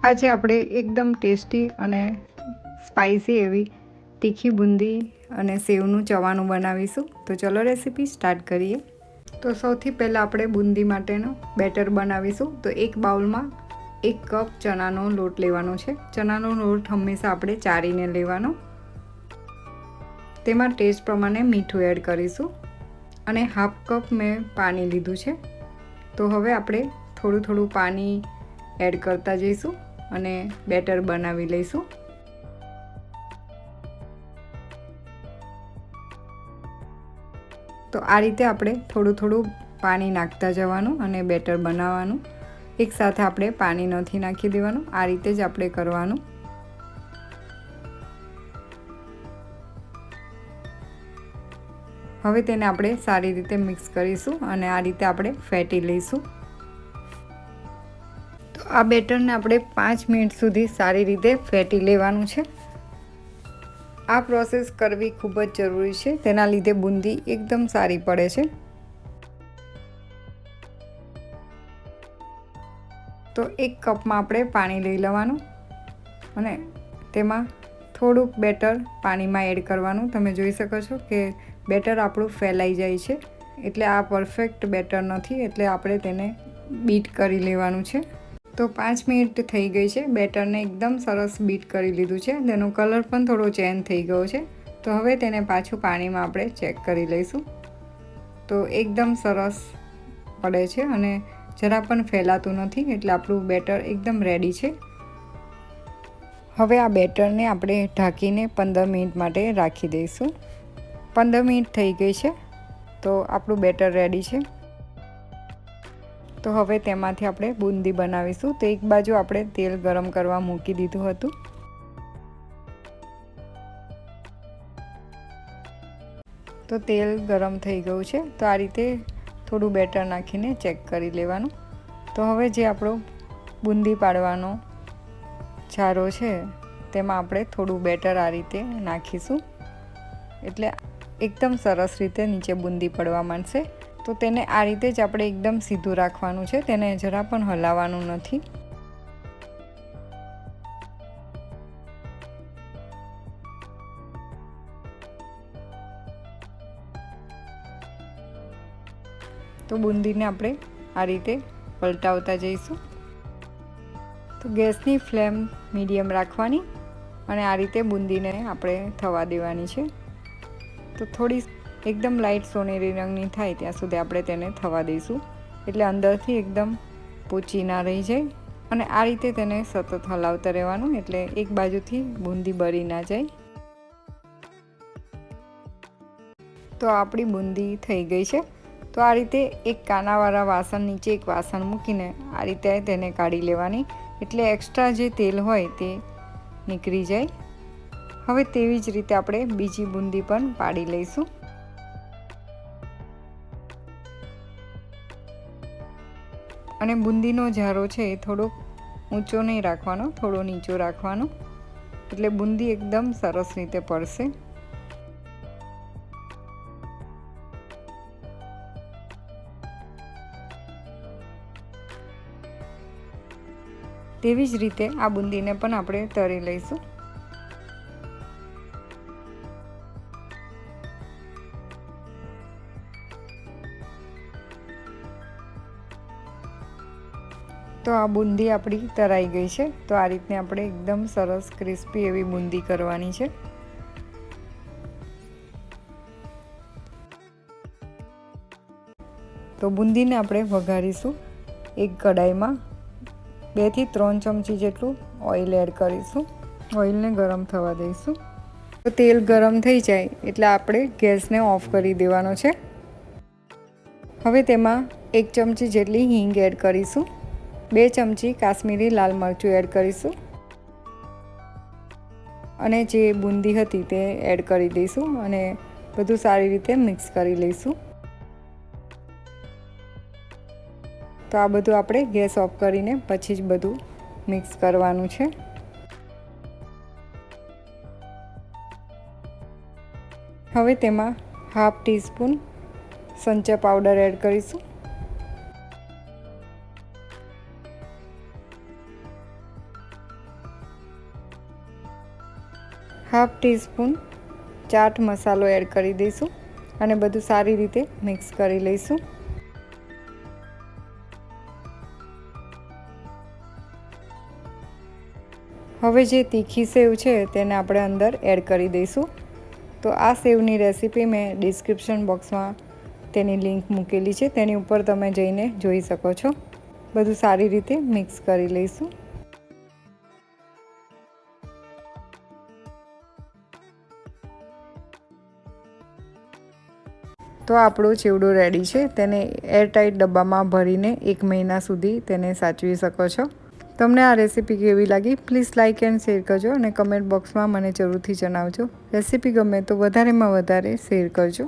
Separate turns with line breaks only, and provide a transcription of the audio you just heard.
આજે આપણે એકદમ ટેસ્ટી અને સ્પાઇસી એવી તીખી બુંદી અને સેવનું ચવાણું બનાવીશું. તો ચલો રેસીપી સ્ટાર્ટ કરીએ. તો સૌથી પહેલાં આપણે બુંદી માટેનો બેટર બનાવીશું. તો એક બાઉલમાં 1 કપ ચણાનો લોટ લેવાનો છે. ચણાનો લોટ હંમેશા આપણે ચાળીને લેવાનો. તેમાં ટેસ્ટ પ્રમાણે મીઠું એડ કરીશું અને 1/2 કપ મેં પાણી લીધું છે. તો હવે આપણે થોડું થોડું પાણી એડ કરતા જઈશું અને બેટર બનાવી લઈશું. તો આ રીતે આપણે થોડું થોડું પાણી નાખતા જવાનું અને બેટર બનાવવાનું. એકસાથે આપણે પાણી નથી નાખી દેવાનું, આ રીતે જ આપણે કરવાનું. હવે તેને આપણે સારી રીતે મિક્સ કરીશું અને આ રીતે આપણે ફેટી લઈશું. તો આ બેટરને આપણે 5 મિનિટ સુધી સારી રીતે ફેટી લેવાનું છે. આ પ્રોસેસ કરવી ખૂબ જ જરૂરી છે, તેના લીધે બુંદી એકદમ સારી પડે છે. તો 1 કપમાં આપણે પાણી લઈ લેવાનું અને તેમાં થોડુંક બેટર પાણીમાં એડ કરવાનું. તમે જોઈ શકો છો કે બેટર આપણું ફેલાઈ જાય છે, એટલે આ પરફેક્ટ બેટર નથી, એટલે આપણે તેને બીટ કરી લેવાનું છે. તો 5 મિનિટ થઈ ગઈ છે. બેટરને એકદમ સરસ બીટ કરી લીધું છે. તેનો કલર પણ થોડો ચેન્જ થઈ ગયો છે. તો હવે તેને પાછું પાણીમાં આપણે ચેક કરી લઈશું. તો એકદમ સરસ પડે છે અને જરા પણ ફેલાતું નથી, એટલે આપણું બેટર એકદમ રેડી છે. હવે આ બેટરને આપણે ઢાંકીને 15 મિનિટ માટે રાખી દઈશું. 15 મિનિટ થઈ ગઈ છે. તો આપણું બેટર રેડી છે. તો હવે તેમાંથી આપણે બુંદી બનાવીશું. તો એક બાજુ આપણે તેલ ગરમ કરવા મૂકી દીધું હતું. તો તેલ ગરમ થઈ ગયું છે. તો આ રીતે થોડું બેટર નાખીને ચેક કરી લેવાનું. તો હવે જે આપણો બુંદી પાડવાનો છારો છે તેમાં આપણે થોડું બેટર આ રીતે નાખીશું, એટલે એકદમ સરસ રીતે નીચે બુંદી પડવા માંડશે. તો તેને આ રીતે જ આપણે એકદમ સીધું રાખવાનું છે, તેને જરા પણ હલાવવાનું નથી. તો બુંદીને આપણે આ રીતે પલટાવતા જઈશું. તો ગેસની ફ્લેમ મીડિયમ રાખવાની અને આ રીતે બુંદીને આપણે થવા દેવાની છે. તો થોડી એકદમ લાઇટ સોનેરી રંગની થાય ત્યાં સુધી આપણે તેને થવા દઈશું, એટલે અંદરથી એકદમ પોચી ના રહી જાય. અને આ રીતે તેને સતત હલાવતા રહેવાનું, એટલે એક બાજુથી બુંદી બળી ના જાય. તો આપણી બુંદી થઈ ગઈ છે. તો આ રીતે એક કાનાવાળા વાસણ નીચે એક વાસણ મૂકીને આ રીતે તેને કાઢી લેવાની, એટલે એક્સ્ટ્રા જે તેલ હોય તે નીકળી જાય. હવે તેવી જ રીતે આપણે બીજી બુંદી પણ પાડી લઈશું. અને બુંદીનો જારો છે એ થોડો ઊંચો નહીં રાખવાનો, થોડો નીચો રાખવાનો, એટલે બુંદી એકદમ સરસ રીતે પડશે. તેવી જ રીતે આ બુંદીને પણ આપણે તળી લઈશું. તો આ બુંદી આપણી તરાઈ ગઈ છે. તો આ રીતને આપણે એકદમ સરસ ક્રિસ્પી એવી બુંદી કરવાની છે. તો બુંદીને આપણે વઘારીશું. એક કઢાઈમાં 2 થી 3 ચમચી જેટલું ઓઇલ એડ કરીશું. ઓઇલને ગરમ થવા દઈશું. તો તેલ ગરમ થઈ જાય એટલે આપણે ગેસને ઓફ કરી દેવાનો છે. હવે તેમાં 1 ચમચી જેટલી હિંગ એડ કરીશું. 2 ચમચી કાશ્મીરી લાલ મરચું એડ કરીશું અને જે બુંદી હતી તે એડ કરી દઈશું અને બધું સારી રીતે મિક્સ કરી લઈશું. તો આ બધું આપણે ગેસ ઓફ કરીને પછી જ બધું મિક્સ કરવાનું છે. હવે તેમાં 1/2 ટીસ્પૂન સંચા પાવડર એડ કરીશું. હાફ ટીસ્પૂન ચાટ મસાલો એડ કરી દઈશું અને બધું સારી રીતે મિક્સ કરી લઈશું. હવે જે તીખી સેવ છે તેને આપણે અંદર એડ કરી દઈશું. તો આ સેવની રેસીપી મેં ડિસ્ક્રિપ્શન બોક્સમાં તેની લિંક મૂકેલી છે, તેની ઉપર તમે જઈને જોઈ શકો છો. બધું સારી રીતે મિક્સ કરી લઈશું. તો આપણો ચેવડો રેડી છે. તેને એરટાઇટ ડબ્બામાં ભરીને 1 મહિના સુધી તેને સાચવી શકો છો. તમને આ રેસીપી કેવી લાગી પ્લીઝ લાઇક એન્ડ શેર કરજો અને કમેન્ટ બોક્સમાં મને જરૂરથી જણાવજો. રેસીપી ગમે તો વધારેમાં વધારે શેર કરજો.